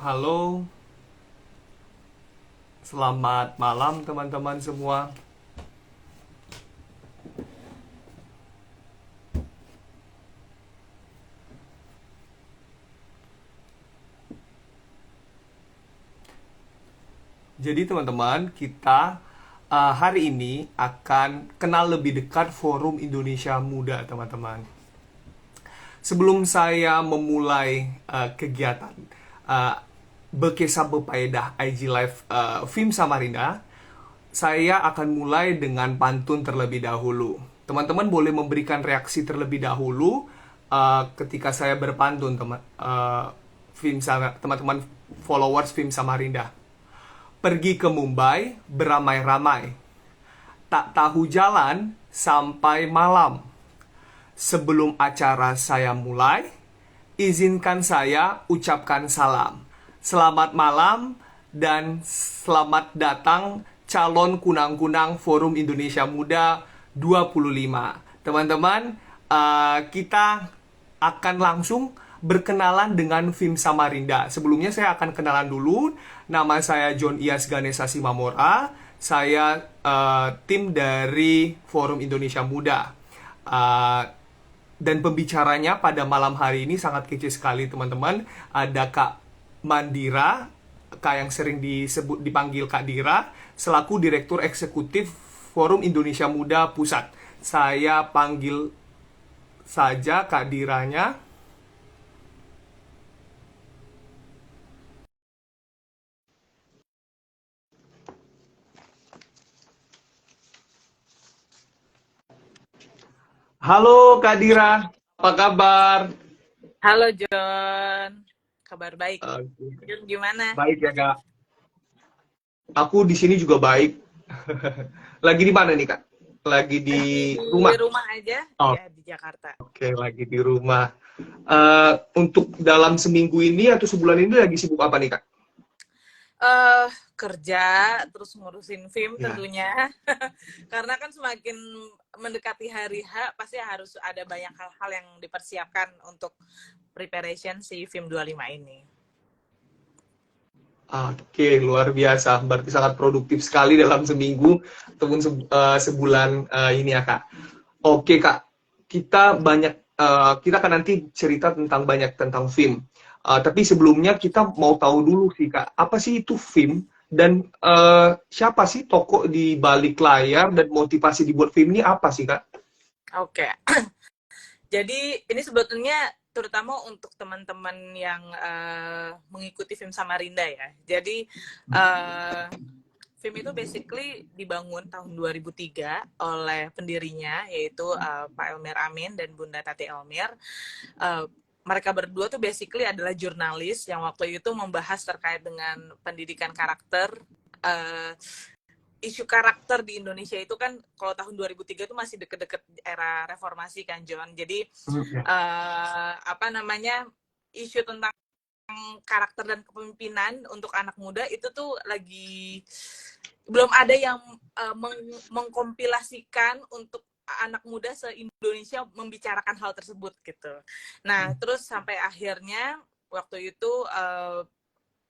Halo, selamat malam teman-teman semua. Jadi teman-teman, kita hari ini akan kenal lebih dekat Forum Indonesia Muda, teman-teman. Sebelum saya memulai kegiatan uh, Berkisah Berfaedah IG Live Film Samarinda, saya akan mulai dengan pantun terlebih dahulu. Teman-teman boleh memberikan reaksi terlebih dahulu ketika saya berpantun, teman-teman followers Film Samarinda. Pergi ke Mumbai beramai-ramai, tak tahu jalan sampai malam. Sebelum acara saya mulai, izinkan saya ucapkan salam. Selamat malam dan selamat datang calon kunang-kunang Forum Indonesia Muda 25. Teman-teman, kita akan langsung berkenalan dengan Film Samarinda. Sebelumnya saya akan kenalan dulu. Nama saya John Iyas Ganesha Simamora. Saya tim dari Forum Indonesia Muda. Uh, dan pembicaranya pada malam hari ini sangat kece sekali, teman-teman. Ada Kak Mandira, Kak yang sering dipanggil Kak Dira, selaku Direktur Eksekutif Forum Indonesia Muda Pusat. Saya panggil saja Kak Diranya. Halo Kak Dira, apa kabar? Halo John, kabar baik. Oke. John gimana? Baik ya Kak. Aku di sini juga baik. Lagi di mana nih Kak? Lagi di Lagi di rumah. rumah aja, Oh, ya di Jakarta. oke, lagi di rumah. Untuk dalam seminggu ini atau sebulan ini lagi sibuk apa nih Kak? eh Kerja, terus ngurusin film Ya. tentunya. Karena kan semakin mendekati hari H, pasti harus ada banyak hal-hal yang dipersiapkan untuk preparation si film 25 ini. Oke, luar biasa. Berarti sangat produktif sekali dalam seminggu ataupun sebulan ini ya Kak. Oke Kak, kita kan nanti cerita tentang banyak tentang film. Tapi sebelumnya kita mau tahu dulu sih Kak, apa sih itu film dan siapa sih tokoh di balik layar dan motivasi dibuat film ini apa sih Kak? Oke, jadi ini sebetulnya terutama untuk teman-teman yang mengikuti film Samarinda ya. Jadi film itu basically dibangun tahun 2003 oleh pendirinya, yaitu Pak Elmer Amin dan Bunda Tati Elmer. Mereka berdua tuh basically adalah jurnalis yang waktu itu membahas terkait dengan pendidikan karakter. uh, Isu karakter di Indonesia itu kan kalau tahun 2003 itu masih deket-deket era reformasi kan John. Jadi Ya. apa namanya, isu tentang karakter dan kepemimpinan untuk anak muda itu tuh lagi belum ada yang mengkompilasikan untuk anak muda se-Indonesia membicarakan hal tersebut gitu. Nah, terus sampai akhirnya waktu itu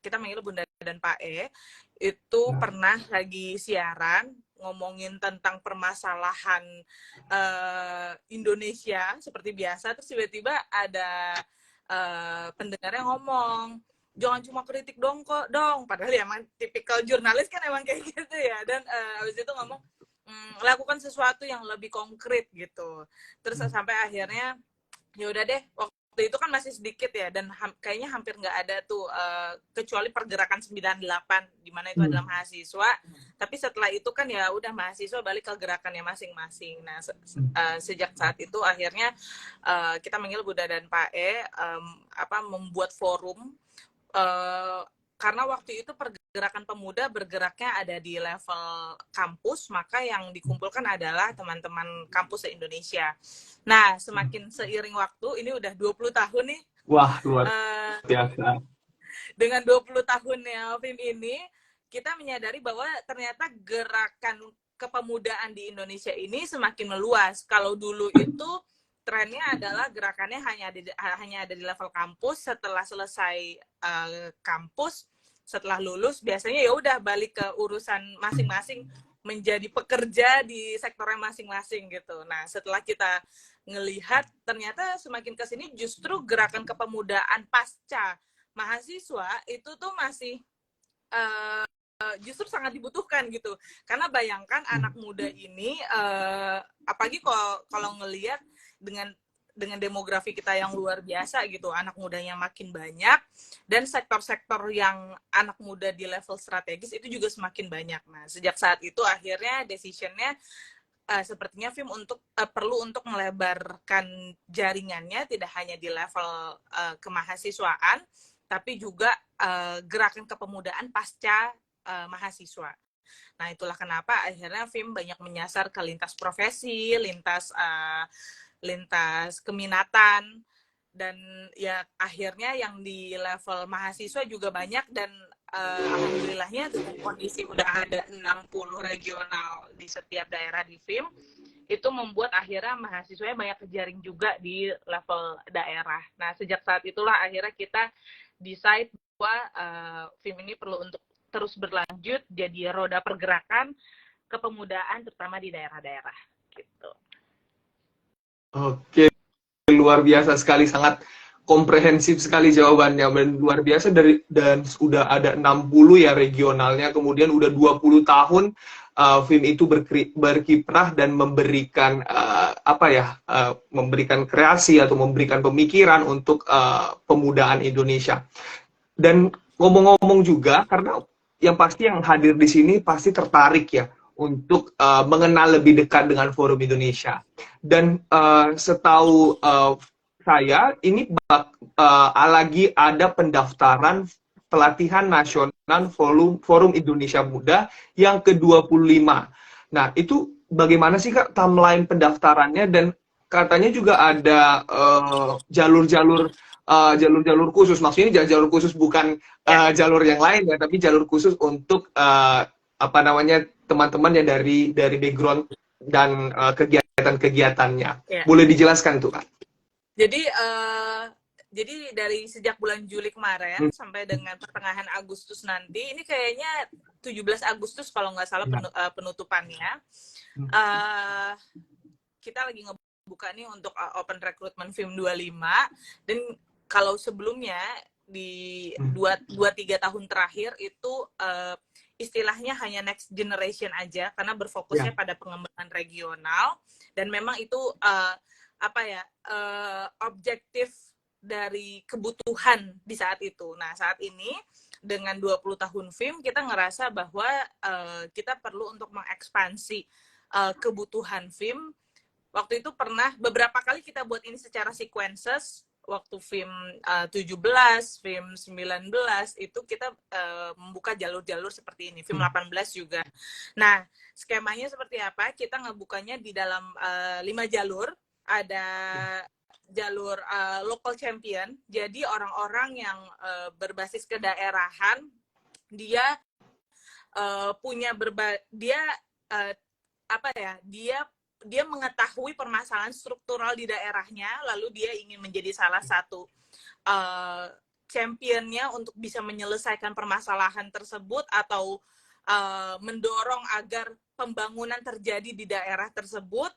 kita manggil Bunda dan Pak itu pernah lagi siaran ngomongin tentang permasalahan Indonesia seperti biasa, terus tiba-tiba ada pendengarnya ngomong, jangan cuma kritik dong, padahal ya emang tipikal jurnalis kan emang kayak gitu ya. Dan abis itu ngomong, lakukan sesuatu yang lebih konkret gitu. Terus sampai akhirnya ya udah deh, waktu itu kan masih sedikit ya, dan kayaknya hampir nggak ada tuh kecuali pergerakan 98 di mana itu adalah mahasiswa. Tapi setelah itu kan ya udah mahasiswa balik ke gerakannya masing-masing. Nah, sejak saat itu akhirnya kita manggil Bunda dan Pak membuat forum, karena waktu itu pergerakan pemuda bergeraknya ada di level kampus, maka yang dikumpulkan adalah teman-teman kampus se-Indonesia. Nah, semakin seiring waktu, ini udah 20 tahun nih, Wah, luar uh, biasa. dengan 20 tahunnya film ini, kita menyadari bahwa ternyata gerakan kepemudaan di Indonesia ini semakin meluas. Kalau dulu itu trennya adalah gerakannya hanya ada di level kampus. Setelah selesai kampus, setelah lulus biasanya ya udah balik ke urusan masing-masing, menjadi pekerja di sektornya masing-masing gitu. Nah, setelah kita ngelihat ternyata semakin ke sini justru gerakan kepemudaan pasca mahasiswa itu tuh masih justru sangat dibutuhkan gitu. Karena bayangkan anak muda ini apalagi kalau ngelihat dengan demografi kita yang luar biasa gitu, anak mudanya makin banyak dan sektor-sektor yang anak muda di level strategis itu juga semakin banyak. Nah, sejak saat itu akhirnya decision-nya sepertinya film perlu untuk melebarkan jaringannya tidak hanya di level kemahasiswaan, tapi juga gerakan kepemudaan pasca mahasiswa. Nah, itulah kenapa akhirnya film banyak menyasar ke lintas profesi, lintas keminatan, dan ya akhirnya yang di level mahasiswa juga banyak, dan alhamdulillahnya dengan kondisi udah ada 60 regional di setiap daerah di film, itu membuat akhirnya mahasiswanya banyak kejaring juga di level daerah. Nah, sejak saat itulah akhirnya kita decide bahwa film ini perlu untuk terus berlanjut jadi roda pergerakan kepemudaan terutama di daerah-daerah gitu. Oke, luar biasa sekali, sangat komprehensif sekali jawabannya, dan luar biasa dan sudah ada 60 ya regionalnya, kemudian udah 20 tahun film itu berkiprah dan memberikan memberikan kreasi atau memberikan pemikiran untuk pemudaan Indonesia. Dan ngomong-ngomong juga, karena yang pasti yang hadir di sini pasti tertarik ya untuk mengenal lebih dekat dengan Forum Indonesia. Dan setahu saya, ini lagi ada pendaftaran pelatihan nasional Forum Indonesia Muda yang ke-25. Nah, itu bagaimana sih Kak timeline pendaftarannya, dan katanya juga ada jalur-jalur jalur-jalur khusus, maksudnya jalur khusus bukan jalur yang lain ya, tapi jalur khusus untuk teman-teman yang dari background dan kegiatan-kegiatannya. Ya. Boleh dijelaskan tuh Kak? Jadi dari sejak bulan Juli kemarin sampai dengan pertengahan Agustus nanti, ini kayaknya 17 Agustus kalau nggak salah penutupannya. Kita lagi ngebuka nih untuk Open Recruitment Film 25, dan kalau sebelumnya di 2-3 tahun terakhir itu istilahnya hanya next generation aja karena berfokusnya pada pengembangan regional, dan memang itu objektif dari kebutuhan di saat itu. Nah, saat ini dengan 20 tahun film kita ngerasa bahwa kita perlu untuk mengekspansi kebutuhan film. Waktu itu pernah beberapa kali kita buat ini secara sequences. Waktu film 17, film 19 itu kita membuka jalur-jalur seperti ini. Film 18 juga. Nah, skemanya seperti apa? Kita ngebukanya di dalam 5 jalur. Ada jalur local champion. Jadi orang-orang yang berbasis kedaerahan, dia punya dia mengetahui permasalahan struktural di daerahnya, lalu dia ingin menjadi salah satu championnya untuk bisa menyelesaikan permasalahan tersebut atau mendorong agar pembangunan terjadi di daerah tersebut.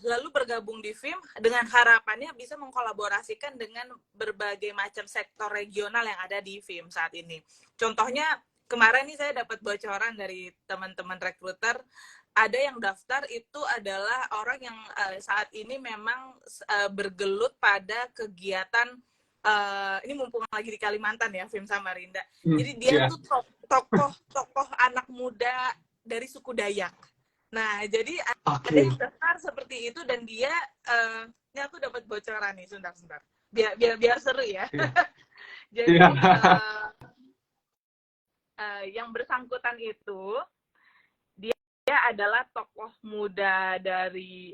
Lalu bergabung di film dengan harapannya bisa mengkolaborasikan dengan berbagai macam sektor regional yang ada di film saat ini. Contohnya kemarin nih saya dapat bocoran dari teman-teman rekruter, ada yang daftar itu adalah orang yang saat ini memang bergelut pada kegiatan ini mumpung lagi di Kalimantan ya, film Samarinda. Jadi dia tuh tokoh anak muda dari suku Dayak. Nah, jadi ada yang daftar seperti itu, dan dia ini aku dapat bocoran nih, sebentar. Biar seru ya. Jadi yang bersangkutan itu dia adalah tokoh muda dari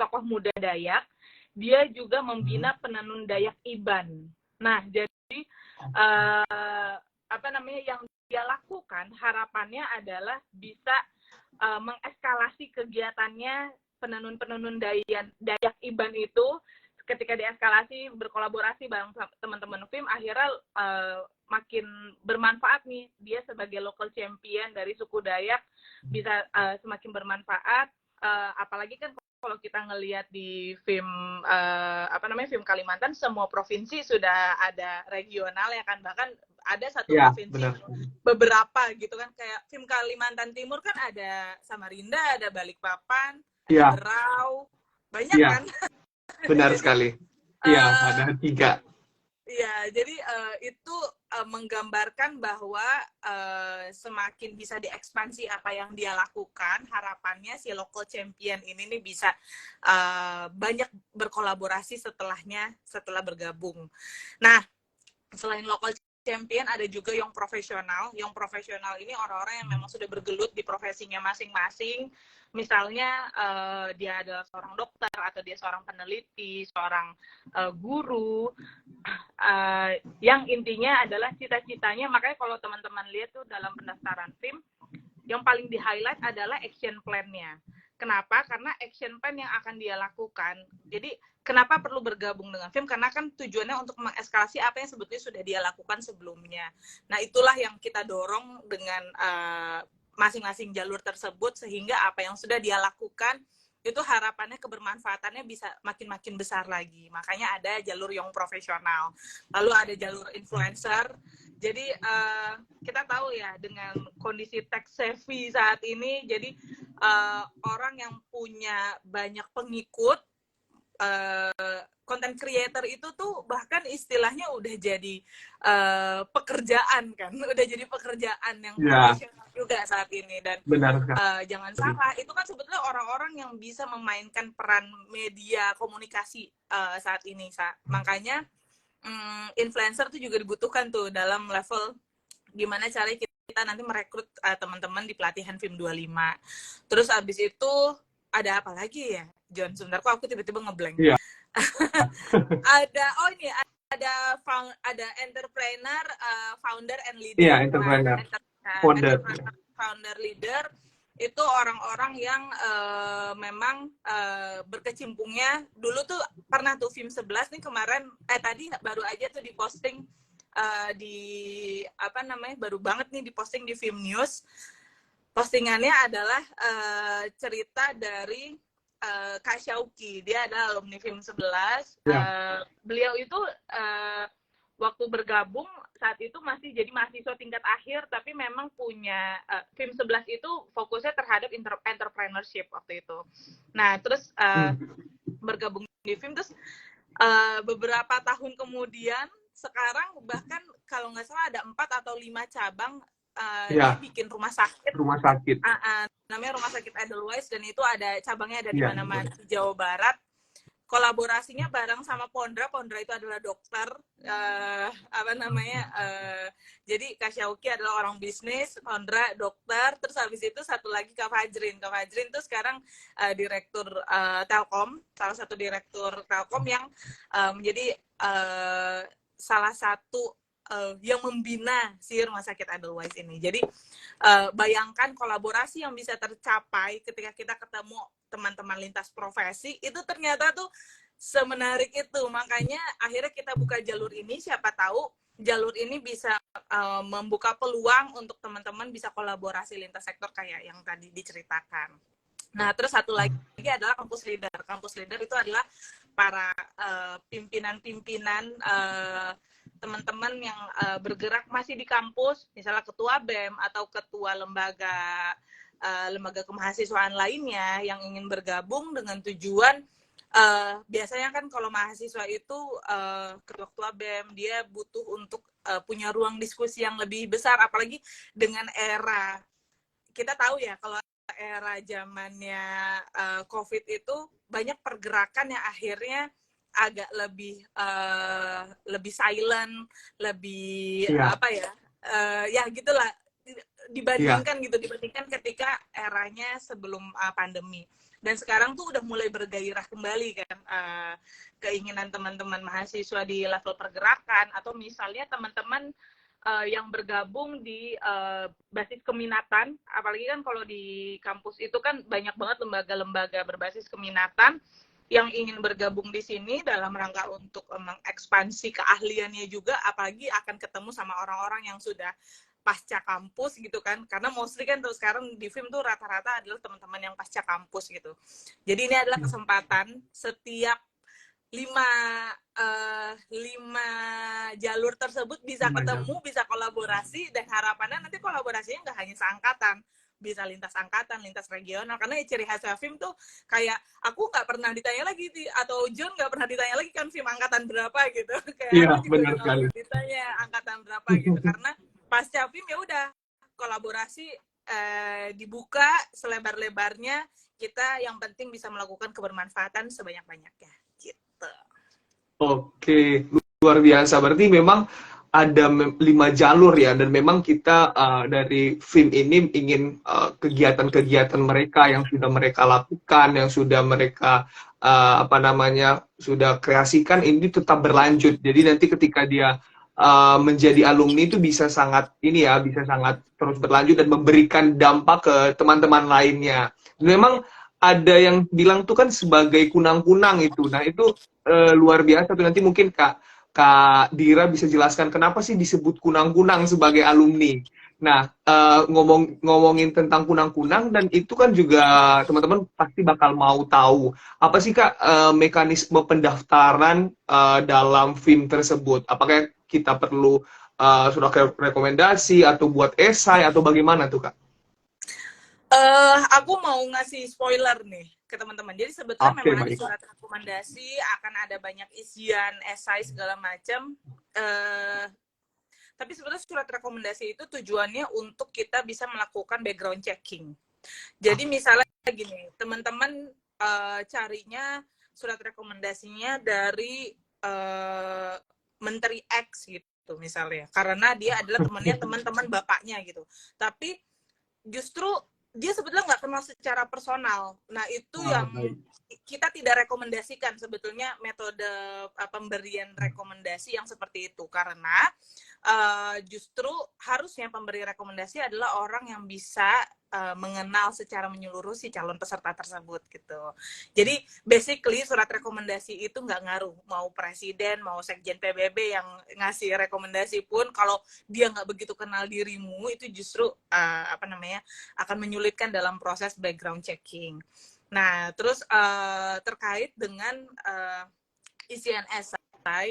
tokoh muda Dayak. Dia juga membina penenun Dayak Iban. Nah, jadi yang dia lakukan harapannya adalah bisa mengeskalasi kegiatannya penenun-penenun Dayak Iban itu ketika dieskalasi berkolaborasi bareng teman-teman film akhirnya makin bermanfaat nih, dia sebagai local champion dari suku Dayak bisa semakin bermanfaat, apalagi kan kalau kita ngelihat di film film Kalimantan, semua provinsi sudah ada regional ya kan, bahkan ada satu provinsi beberapa gitu kan, kayak film Kalimantan Timur kan ada Samarinda, ada Balikpapan, ada Berau, banyak kan. Benar sekali. Iya, ada 3. Iya, jadi itu menggambarkan bahwa semakin bisa diekspansi apa yang dia lakukan, harapannya si local champion ini nih bisa banyak berkolaborasi setelah bergabung. Nah, selain local champion ada juga yang profesional. Yang profesional ini orang-orang yang memang sudah bergelut di profesinya masing-masing. Misalnya dia adalah seorang dokter atau dia seorang peneliti, seorang guru, yang intinya adalah cita-citanya. Makanya kalau teman-teman lihat tuh dalam pendaftaran film, yang paling di-highlight adalah action plan-nya. Kenapa? Karena action plan yang akan dia lakukan. Jadi kenapa perlu bergabung dengan film? Karena kan tujuannya untuk mengeskalasi apa yang sebetulnya sudah dia lakukan sebelumnya. Nah, itulah yang kita dorong dengan masing-masing jalur tersebut, sehingga apa yang sudah dia lakukan itu harapannya kebermanfaatannya bisa makin besar lagi. Makanya ada jalur yang profesional. Lalu ada jalur influencer. Jadi kita tahu ya dengan kondisi tech savvy saat ini, jadi orang yang punya banyak pengikut, content creator itu tuh bahkan istilahnya udah jadi pekerjaan kan, udah jadi pekerjaan yang profesional juga saat ini. Dan jangan salah, itu kan sebetulnya orang-orang yang bisa memainkan peran media komunikasi saat ini. Makanya influencer tuh juga dibutuhkan tuh dalam level gimana caranya kita nanti merekrut teman-teman di pelatihan film 25. Terus abis itu ada apa lagi ya, John? Sebentar kok aku tiba-tiba ngeblank. Ada entrepreneur, founder and leader. Iya, entrepreneur. Founder leader itu orang-orang yang memang berkecimpungnya dulu tuh pernah tuh film 11 nih kemarin tadi baru aja tuh diposting baru banget nih diposting di Film News. Postingannya adalah cerita dari Kak Syauki. Dia adalah alumni Film 11. Beliau itu waktu bergabung saat itu masih jadi mahasiswa tingkat akhir, tapi memang punya Film 11 itu fokusnya terhadap entrepreneurship waktu itu. Nah, terus bergabung di film, terus beberapa tahun kemudian sekarang bahkan kalau nggak salah ada 4 atau 5 cabang. Dia bikin rumah sakit. Namanya Rumah Sakit Edelweiss, dan itu ada cabangnya ada di mana-mana di Jawa Barat. Kolaborasinya bareng sama Pondra. Pondra itu adalah dokter. Jadi Kak Syauki adalah orang bisnis, Pondra dokter. Terus habis itu satu lagi Kak Fajrin. Kak Fajrin itu sekarang direktur Telkom, salah satu direktur Telkom yang menjadi salah satu yang membina si Rumah Sakit Edelweiss ini. Jadi bayangkan kolaborasi yang bisa tercapai ketika kita ketemu teman-teman lintas profesi, itu ternyata tuh semenarik itu. Makanya akhirnya kita buka jalur ini, siapa tahu jalur ini bisa membuka peluang untuk teman-teman bisa kolaborasi lintas sektor kayak yang tadi diceritakan. Nah, terus satu lagi adalah kampus leader. Kampus leader itu adalah para pimpinan-pimpinan teman-teman yang bergerak masih di kampus, misalnya ketua BEM atau ketua lembaga kemahasiswaan lainnya yang ingin bergabung dengan tujuan biasanya kan kalau mahasiswa itu ketua BEM dia butuh untuk punya ruang diskusi yang lebih besar, apalagi dengan era kita tahu ya kalau era zamannya COVID itu banyak pergerakan yang akhirnya agak lebih silent, lebih gitulah dibandingkan ketika eranya sebelum pandemi. Dan sekarang tuh udah mulai bergairah kembali kan keinginan teman-teman mahasiswa di level pergerakan, atau misalnya teman-teman yang bergabung di basis keminatan, apalagi kan kalau di kampus itu kan banyak banget lembaga-lembaga berbasis keminatan yang ingin bergabung di sini dalam rangka untuk mengekspansi keahliannya juga, apalagi akan ketemu sama orang-orang yang sudah pasca kampus gitu kan, karena mostly kan terus sekarang di film tuh rata-rata adalah teman-teman yang pasca kampus gitu. Jadi ini adalah kesempatan setiap lima jalur tersebut bisa ketemu, bisa kolaborasi, dan harapannya nanti kolaborasinya nggak hanya seangkatan, bisa lintas angkatan, lintas regional, karena ciri khas film tuh kayak aku nggak pernah ditanya lagi atau John nggak pernah ditanya lagi kan film angkatan berapa gitu, kayak Iya, aku juga benar nggak sekali. pernah ditanya angkatan berapa gitu, karena pasca film ya udah kolaborasi dibuka selebar-lebarnya, kita yang penting bisa melakukan kebermanfaatan sebanyak-banyaknya gitu. Oke, luar biasa. Berarti memang ada 5 jalur ya, dan memang kita dari film ini ingin kegiatan-kegiatan mereka yang sudah mereka lakukan, yang sudah mereka apa namanya sudah kreasikan ini tetap berlanjut. Jadi nanti ketika dia menjadi alumni itu bisa sangat ini ya, bisa sangat terus berlanjut dan memberikan dampak ke teman-teman lainnya. Dan memang ada yang bilang tuh kan sebagai kunang-kunang itu. Nah itu luar biasa tuh, nanti mungkin Kak Dira bisa jelaskan kenapa sih disebut kunang-kunang sebagai alumni. Nah, ngomongin tentang kunang-kunang, dan itu kan juga teman-teman pasti bakal mau tahu apa sih Kak mekanisme pendaftaran dalam film tersebut. Apakah kita perlu surat rekomendasi atau buat esai atau bagaimana tuh Kak? Aku mau ngasih spoiler nih ke teman-teman. Jadi sebetulnya Oke, memang ada baik. surat rekomendasi, akan ada banyak isian, esai segala macam. Tapi sebetulnya surat rekomendasi itu tujuannya untuk kita bisa melakukan background checking. Jadi misalnya gini, teman-teman carinya surat rekomendasinya dari Menteri X gitu misalnya, karena dia adalah temannya teman-teman bapaknya gitu. Tapi justru dia sebetulnya nggak kenal secara personal. Nah itu yang Baik. kita tidak rekomendasikan sebetulnya, metode pemberian rekomendasi yang seperti itu, karena justru harusnya pemberi rekomendasi adalah orang yang bisa mengenal secara menyeluruh si calon peserta tersebut gitu. Jadi basically surat rekomendasi itu nggak ngaruh mau presiden, mau sekjen PBB yang ngasih rekomendasi pun, kalau dia nggak begitu kenal dirimu, itu justru apa namanya akan menyulitkan dalam proses background checking. Nah terus terkait dengan isian esai,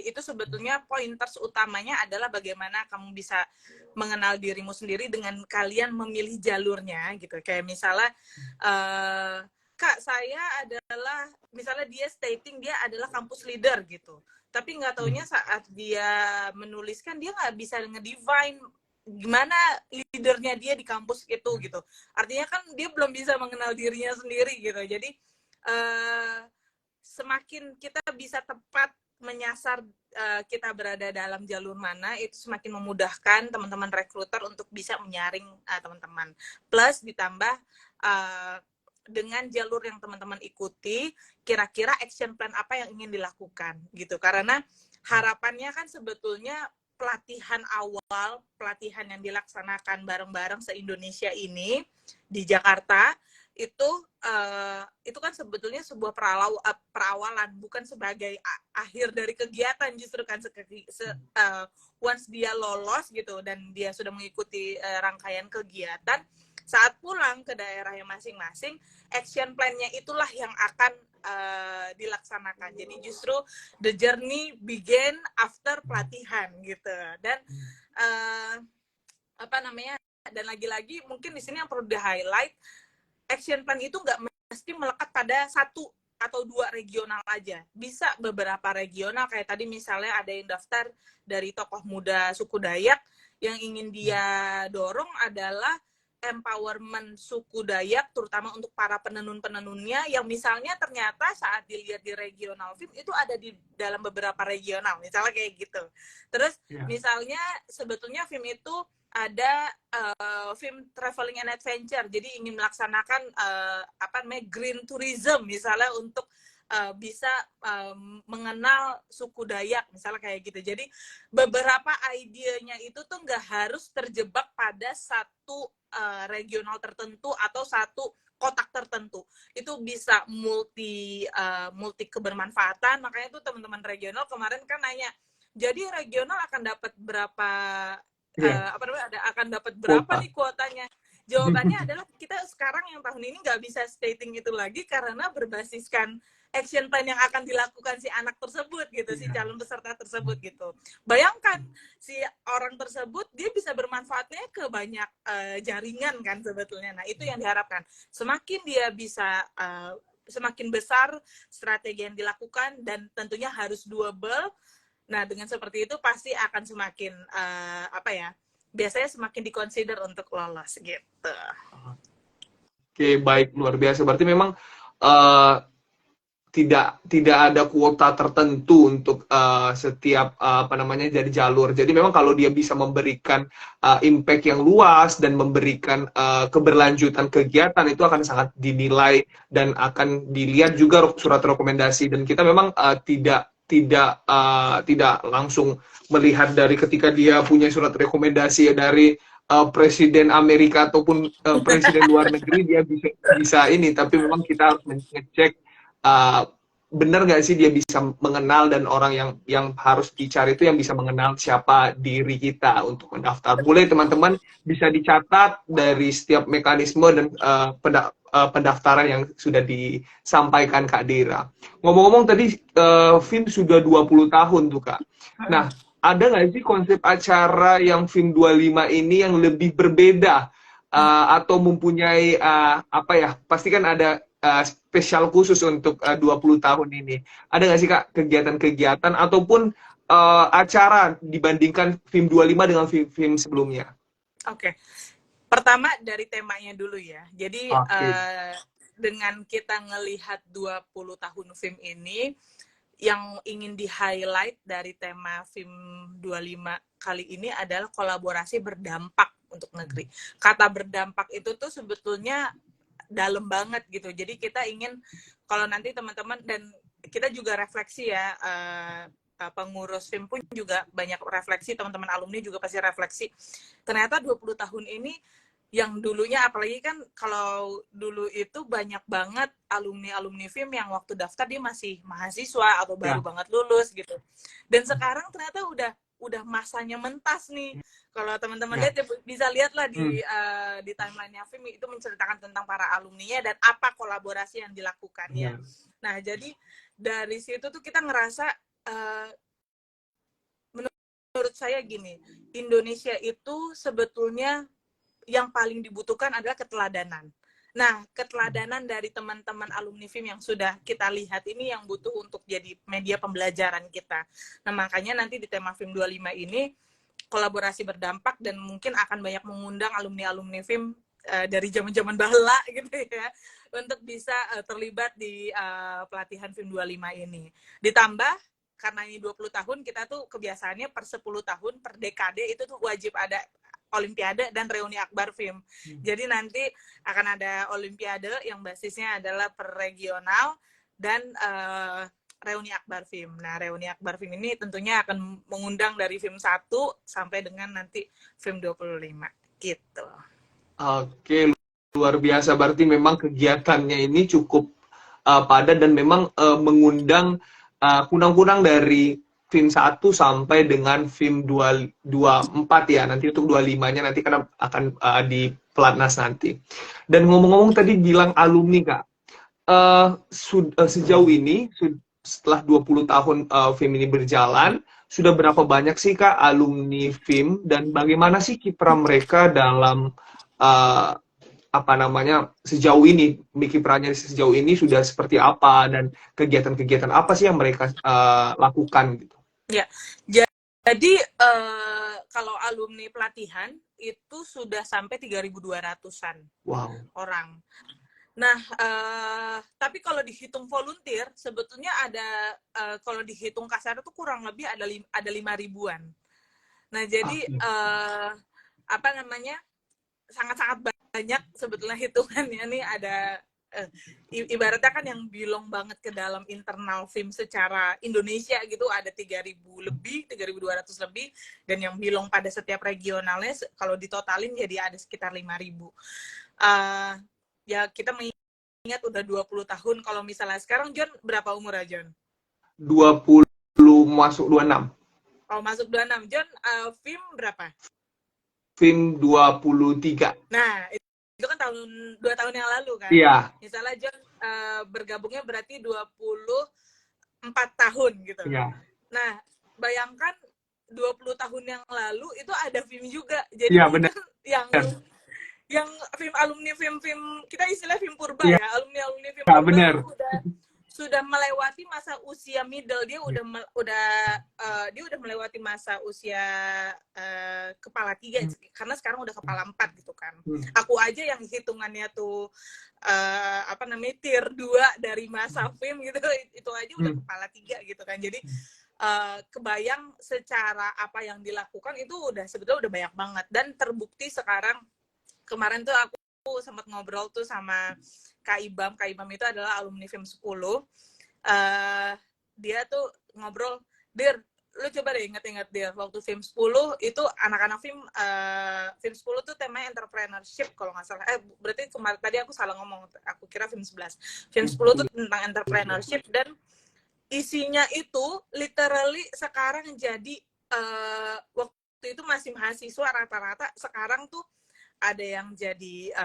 itu sebetulnya pointers utamanya adalah bagaimana kamu bisa mengenal dirimu sendiri dengan kalian memilih jalurnya gitu. Kayak misalnya Kak, saya adalah, misalnya dia stating dia adalah kampus leader gitu, tapi nggak taunya saat dia menuliskan dia nggak bisa ngedefine gimana leadernya dia di kampus itu gitu. Artinya kan dia belum bisa mengenal dirinya sendiri gitu. Jadi semakin kita bisa tepat menyasar kita berada dalam jalur mana, itu semakin memudahkan teman-teman rekruter untuk bisa menyaring teman-teman. Plus ditambah dengan jalur yang teman-teman ikuti, kira-kira action plan apa yang ingin dilakukan gitu. Karena harapannya kan sebetulnya pelatihan awal, pelatihan yang dilaksanakan bareng-bareng se-Indonesia ini di Jakarta, itu kan sebetulnya sebuah perawalan, bukan sebagai akhir dari kegiatan. Justru kan once dia lolos gitu dan dia sudah mengikuti rangkaian kegiatan, saat pulang ke daerahnya masing-masing, action plan-nya itulah yang akan dilaksanakan. Jadi justru the journey begin after pelatihan gitu. Dan apa namanya, dan lagi-lagi mungkin di sini yang perlu di-highlight, action plan itu nggak mesti melekat pada 1 atau 2 regional aja. Bisa beberapa regional, kayak tadi misalnya ada yang daftar dari tokoh muda suku Dayak, yang ingin dia dorong adalah empowerment suku Dayak, terutama untuk para penenun-penenunnya, yang misalnya ternyata saat dilihat di regional film itu ada di dalam beberapa regional, misalnya kayak gitu. Terus misalnya sebetulnya film itu ada film traveling and adventure, jadi ingin melaksanakan apa namanya green tourism misalnya untuk bisa mengenal suku Dayak misalnya kayak gitu. Jadi beberapa idenya itu tuh nggak harus terjebak pada satu regional tertentu atau satu kotak tertentu. Itu bisa multi kebermanfaatan. Makanya tuh teman-teman regional kemarin kan nanya, jadi regional akan dapat berapa Iya, akan dapat berapa kuota. nih kuotanya? Jawabannya adalah kita sekarang yang tahun ini nggak bisa stating itu lagi karena berbasiskan action plan yang akan dilakukan si anak tersebut gitu, si Iya. calon peserta tersebut gitu. Bayangkan si orang tersebut dia bisa bermanfaatnya ke banyak jaringan kan sebetulnya. Nah itu yang diharapkan. Semakin dia bisa semakin besar strategi yang dilakukan dan tentunya harus doable. Nah, dengan seperti itu pasti akan semakin biasanya semakin dikonsider untuk lolos gitu. Oke, baik, luar biasa. Berarti memang eh, tidak ada kuota tertentu untuk setiap apa namanya jadi jalur. Jadi memang kalau dia bisa memberikan impact yang luas dan memberikan keberlanjutan kegiatan itu akan sangat dinilai dan akan dilihat juga surat rekomendasi. Dan kita memang tidak langsung melihat dari ketika dia punya surat rekomendasi dari presiden Amerika ataupun presiden luar negeri dia bisa ini, tapi memang kita harus mengecek uh, benar nggak sih dia bisa mengenal, dan orang yang harus dicari itu yang bisa mengenal siapa diri kita untuk mendaftar. Boleh teman-teman bisa dicatat dari setiap mekanisme dan pendaftaran yang sudah disampaikan Kak Dira. Ngomong-ngomong tadi film sudah 20 tahun tuh Kak. Nah, ada nggak sih konsep acara yang film 25 ini yang lebih berbeda atau mempunyai apa ya, pasti kan ada spesial khusus untuk 20 tahun ini. Ada nggak sih Kak kegiatan-kegiatan ataupun acara dibandingkan film 25 dengan film sebelumnya? Oke. Pertama dari temanya dulu ya. Jadi Oke. dengan kita ngelihat 20 tahun film ini, yang ingin di-highlight dari tema film 25 kali ini adalah kolaborasi berdampak untuk negeri. Kata berdampak itu tuh sebetulnya dalam banget gitu. Jadi kita ingin kalau nanti teman-teman dan kita juga refleksi ya, pengurus film pun juga banyak refleksi, teman-teman alumni juga pasti refleksi. Ternyata 20 tahun ini yang dulunya, apalagi kan kalau dulu itu banyak banget alumni-alumni film yang waktu daftar dia masih mahasiswa atau baru Ya. banget lulus gitu. Dan sekarang ternyata udah masanya mentas nih. Kalau teman-teman Ya. lihat ya, bisa lihatlah Hmm. di timeline-nya film itu menceritakan tentang para alumninya dan apa kolaborasi yang dilakukannya. Benar. Nah, jadi dari situ tuh kita ngerasa menurut saya gini, Indonesia itu sebetulnya yang paling dibutuhkan adalah keteladanan. Nah, keteladanan dari teman-teman alumni film yang sudah kita lihat ini yang butuh untuk jadi media pembelajaran kita. Nah, makanya nanti di tema film 25 ini kolaborasi berdampak dan mungkin akan banyak mengundang alumni-alumni film dari zaman-zaman bahla gitu ya untuk bisa terlibat di pelatihan film 25 ini. Ditambah karena ini 20 tahun kita tuh kebiasaannya per 10 tahun per dekade itu tuh wajib ada Olimpiade dan reuni Akbar Film. Jadi nanti akan ada Olimpiade yang basisnya adalah per regional dan reuni Akbar Film. Nah, reuni Akbar Film ini tentunya akan mengundang dari film 1 sampai dengan nanti film 25 gitu. Oke, luar biasa. Berarti memang kegiatannya ini cukup padat dan memang mengundang kunang-kunang dari film 1 sampai dengan film 24 ya. Nanti untuk 25-nya nanti karena akan di pelatnas nanti. Dan ngomong-ngomong tadi bilang alumni Kak. Sejauh ini setelah 20 tahun film ini berjalan, sudah berapa banyak sih Kak alumni film dan bagaimana sih kiprah mereka dalam uh, apa namanya sejauh ini, kiprahnya sejauh ini sudah seperti apa dan kegiatan-kegiatan apa sih yang mereka lakukan gitu? Ya, jadi kalau alumni pelatihan itu sudah sampai 3.200-an Wow. orang. Nah, tapi kalau dihitung volunteer, sebetulnya ada kalau dihitung kasar itu kurang lebih ada 5.000-an. Nah, jadi Oke. apa namanya sangat-sangat banyak sebetulnya hitungannya nih ada ibaratnya kan yang belong banget ke dalam internal film secara Indonesia gitu ada 3.000 lebih, 3.200 lebih, dan yang belong pada setiap regionalnya kalau ditotalin jadi ada sekitar 5.000. Ya kita mengingat udah 20 tahun. Kalau misalnya sekarang John berapa umur ya John? 20 masuk 26. Oh masuk 26. John film berapa? Film 23. Nah, itu kan 2 tahun yang lalu kan. Iya. Misalnya John bergabungnya berarti 24 tahun gitu. Iya. Nah, bayangkan 20 tahun yang lalu itu ada film juga. Jadi Iya, mungkin benar. yang film alumni film kita istilah film purba Iya, ya, alumni film ya, purba benar. itu sudah melewati masa usia middle, dia udah melewati masa usia kepala 3 karena sekarang udah kepala 4 gitu kan. Aku aja yang hitungannya tuh tier 2 dari masa film gitu, itu aja udah kepala 3 gitu kan. Jadi kebayang secara apa yang dilakukan itu udah sebetulnya udah banyak banget, dan terbukti sekarang. Kemarin tuh aku sempat ngobrol tuh sama Kak Ibam itu adalah alumni film 10. Dia tuh ngobrol, Dir, lu coba deh inget-inget dia waktu film 10 itu anak-anak film 10 tuh temanya entrepreneurship kalau nggak salah. Berarti kemarin tadi aku salah ngomong, aku kira film 11. Film 10 tuh tentang entrepreneurship, dan isinya itu literally sekarang jadi waktu itu masih mahasiswa rata-rata, sekarang tuh ada yang jadi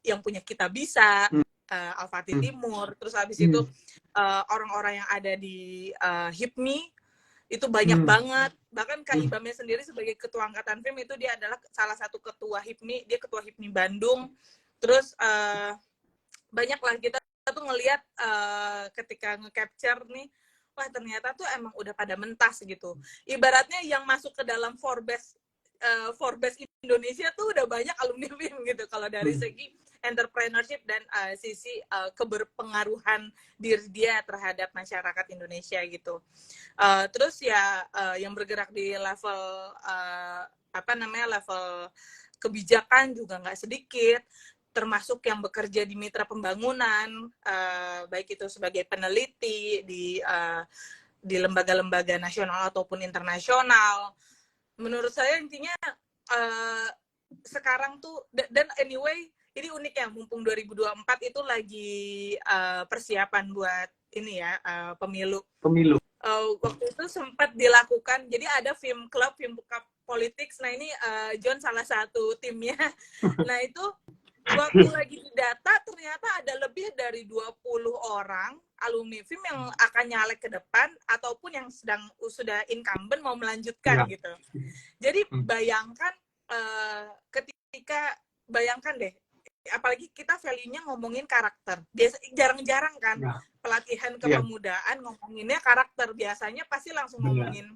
yang punya Kita Bisa, Al-Fatih Timur, terus habis itu orang-orang yang ada di HIPMI itu banyak banget. Bahkan Kak Ibamnya sendiri sebagai ketua angkatan film itu dia adalah salah satu ketua HIPMI, dia ketua HIPMI Bandung. Terus banyak lah kita tuh ngelihat ketika nge-capture nih, wah ternyata tuh emang udah pada mentas gitu. Ibaratnya yang masuk ke dalam Forbes Indonesia tuh udah banyak alumni film gitu kalau dari segi entrepreneurship dan sisi keberpengaruhan diri dia terhadap masyarakat Indonesia gitu. Terus ya yang bergerak di level level kebijakan juga nggak sedikit, termasuk yang bekerja di mitra pembangunan, baik itu sebagai peneliti di lembaga-lembaga nasional ataupun internasional. Menurut saya intinya sekarang tuh, dan anyway ini unik ya, mumpung 2024 itu lagi persiapan buat ini ya, pemilu. Waktu itu sempat dilakukan, jadi ada film club politics. Nah ini John salah satu timnya. Nah itu waktu lagi didata ternyata ada lebih dari 20 orang alumni film yang akan nyalek ke depan ataupun yang sudah incumbent mau melanjutkan gitu. Jadi bayangkan bayangkan deh, apalagi kita value-nya ngomongin karakter. Jarang-jarang kan pelatihan kepemudaan ngomonginnya karakter. Biasanya pasti langsung ngomongin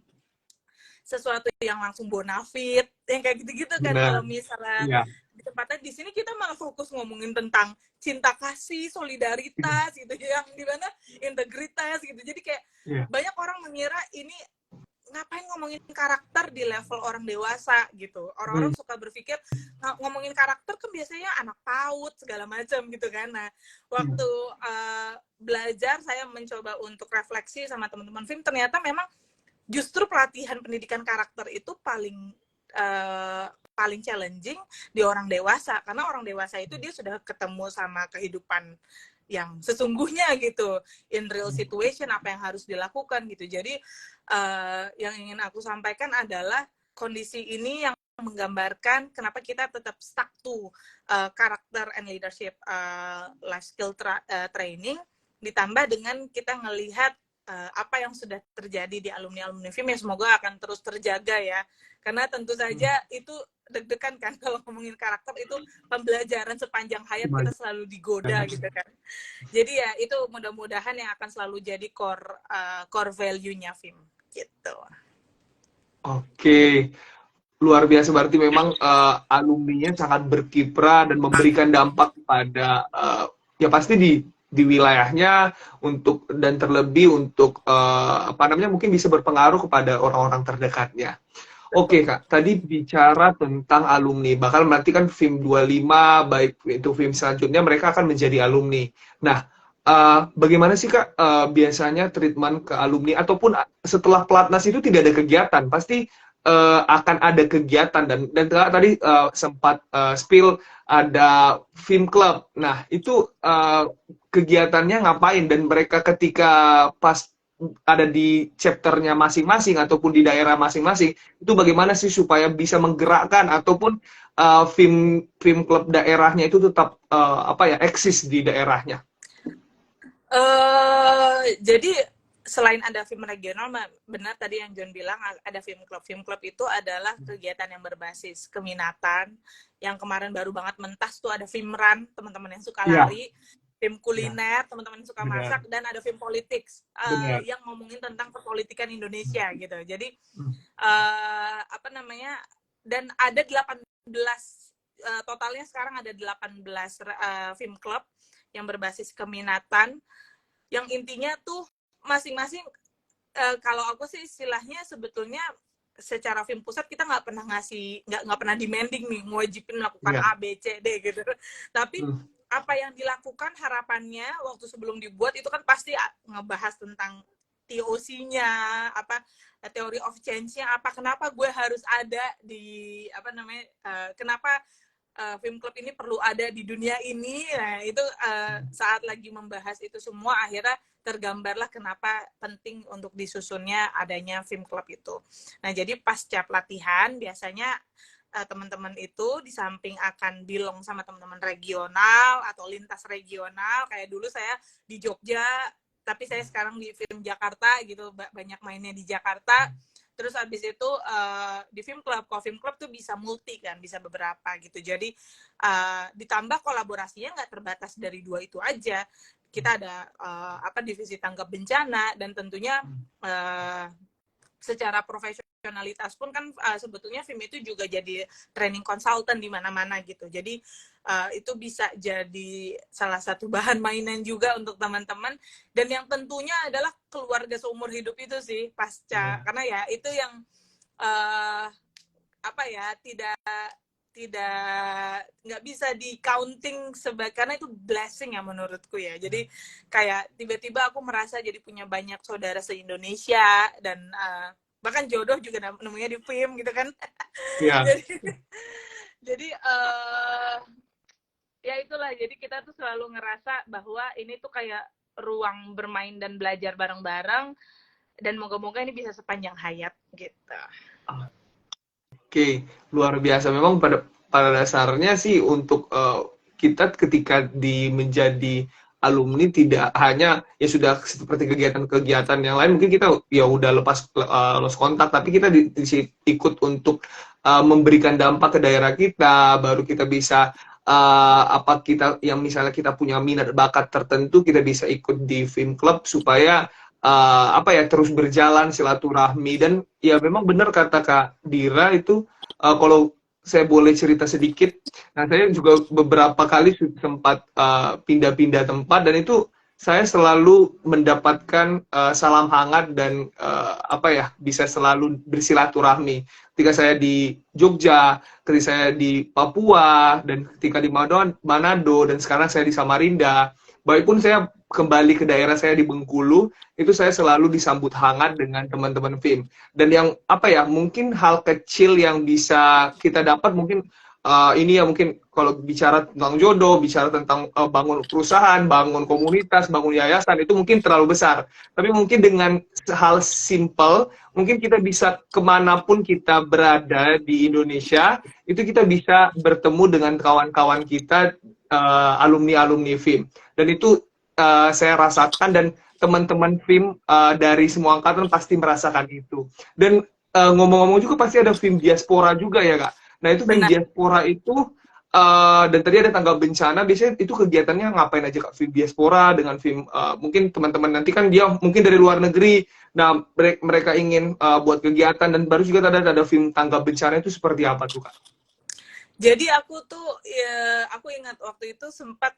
sesuatu yang langsung bonafit, yang kayak gitu-gitu kan. Kalau misalnya di tempatnya di sini kita malah fokus ngomongin tentang cinta kasih, solidaritas gitu, yang dimana integritas gitu. Jadi kayak banyak orang mengira ini ngapain ngomongin karakter di level orang dewasa gitu. Orang-orang suka berpikir ngomongin karakter kan biasanya anak PAUD segala macam gitu kan. Nah, waktu belajar saya mencoba untuk refleksi sama teman-teman film, ternyata memang justru pelatihan pendidikan karakter itu paling challenging di orang dewasa, karena orang dewasa itu dia sudah ketemu sama kehidupan yang sesungguhnya gitu, in real situation, apa yang harus dilakukan gitu. Jadi yang ingin aku sampaikan adalah kondisi ini yang menggambarkan kenapa kita tetap stuck to karakter and leadership life skill training, ditambah dengan kita ngelihat apa yang sudah terjadi di alumni film, ya semoga akan terus terjaga ya, karena tentu saja itu deg-degan kan kalau ngomongin karakter, itu pembelajaran sepanjang hayat, kita selalu digoda gitu kan. Jadi ya itu mudah-mudahan yang akan selalu jadi core value-nya film gitu. Oke, luar biasa, berarti memang alumninya sangat berkiprah dan memberikan dampak pada ya pasti di wilayahnya, untuk dan terlebih untuk mungkin bisa berpengaruh kepada orang-orang terdekatnya. Oke Kak, tadi bicara tentang alumni, bakal berarti kan film 25, baik itu film selanjutnya mereka akan menjadi alumni. Nah, bagaimana sih Kak biasanya treatment ke alumni ataupun setelah pelatnas itu tidak ada kegiatan, pasti akan ada kegiatan dan Kak tadi sempat spill ada film club. Nah, itu kegiatannya ngapain dan mereka ketika pas ada di chapternya masing-masing ataupun di daerah masing-masing itu bagaimana sih supaya bisa menggerakkan ataupun film film klub daerahnya itu tetap apa ya eksis di daerahnya. Jadi selain ada film regional, benar tadi yang John bilang ada film klub. Film klub itu adalah kegiatan yang berbasis keminatan. Yang kemarin baru banget mentas tuh ada film run, teman-teman yang suka Iya, lari, film kuliner, teman-teman yang suka benar, masak, dan ada film politik benar. yang ngomongin tentang perpolitikan Indonesia gitu. Jadi apa namanya? Dan ada 18 totalnya sekarang ada 18 film klub yang berbasis keminatan yang intinya tuh masing-masing kalau aku sih istilahnya sebetulnya secara film pusat kita nggak pernah nggak pernah demanding nih mewajibin melakukan Iya. A B C D gitu tapi apa yang dilakukan harapannya waktu sebelum dibuat itu kan pasti ngebahas tentang TOC-nya apa theory of change-nya apa kenapa gue harus ada di apa namanya kenapa film klub ini perlu ada di dunia ini. Nah, itu saat lagi membahas itu semua akhirnya tergambarlah kenapa penting untuk disusunnya adanya film klub itu. Nah, jadi pasca pelatihan biasanya teman-teman itu di samping akan bilong sama teman-teman regional atau lintas regional kayak dulu saya di Jogja tapi saya sekarang di film Jakarta gitu banyak mainnya di Jakarta. Terus abis itu di film club, kalau film club tuh bisa multi kan, bisa beberapa gitu. Jadi ditambah kolaborasinya nggak terbatas dari 2 itu aja. Kita ada apa divisi tanggap bencana dan tentunya secara profesionalitas pun kan sebetulnya film itu juga jadi training consultant di mana-mana gitu. Jadi itu bisa jadi salah satu bahan mainan juga untuk teman-teman dan yang tentunya adalah keluarga seumur hidup itu sih pasca karena ya itu yang apa ya tidak nggak bisa di counting sebagai karena itu blessing ya menurutku ya jadi kayak tiba-tiba aku merasa jadi punya banyak saudara se-Indonesia dan bahkan jodoh juga nemunya di film gitu kan Iya. jadi ya itulah jadi kita tuh selalu ngerasa bahwa ini tuh kayak ruang bermain dan belajar bareng-bareng dan moga-moga ini bisa sepanjang hayat gitu. Oke, luar biasa. Memang pada dasarnya sih untuk kita ketika menjadi alumni tidak hanya ya sudah seperti kegiatan-kegiatan yang lain mungkin kita ya udah lost kontak tapi kita ikut untuk memberikan dampak ke daerah kita baru kita bisa apa kita yang misalnya kita punya minat bakat tertentu kita bisa ikut di film club supaya apa ya terus berjalan silaturahmi dan ya memang benar kata Kak Dira itu kalau saya boleh cerita sedikit, nah saya juga beberapa kali sempat pindah-pindah tempat dan itu saya selalu mendapatkan salam hangat dan apa ya bisa selalu bersilaturahmi. Ketika saya di Jogja, ketika saya di Papua dan ketika di Manado dan sekarang saya di Samarinda, baik pun saya kembali ke daerah saya di Bengkulu, itu saya selalu disambut hangat dengan teman-teman film. Dan yang apa ya, mungkin hal kecil yang bisa kita dapat mungkin ini ya mungkin kalau bicara tentang jodoh, bicara tentang bangun perusahaan, bangun komunitas, bangun yayasan itu mungkin terlalu besar. Tapi mungkin dengan hal simple, mungkin kita bisa kemanapun kita berada di Indonesia, itu kita bisa bertemu dengan kawan-kawan kita alumni-alumni film. Dan itu saya rasakan dan teman-teman film dari semua angkatan pasti merasakan itu. Dan ngomong-ngomong juga pasti ada film diaspora juga ya Kak. Nah itu film Benar. diaspora itu dan tadi ada tanggap bencana. Biasanya itu kegiatannya ngapain aja Kak? Film diaspora dengan film mungkin teman-teman nanti kan dia mungkin dari luar negeri. Nah mereka ingin buat kegiatan dan baru juga ada film tanggap bencana itu seperti apa tuh Kak? Jadi aku tuh ya, aku ingat waktu itu sempat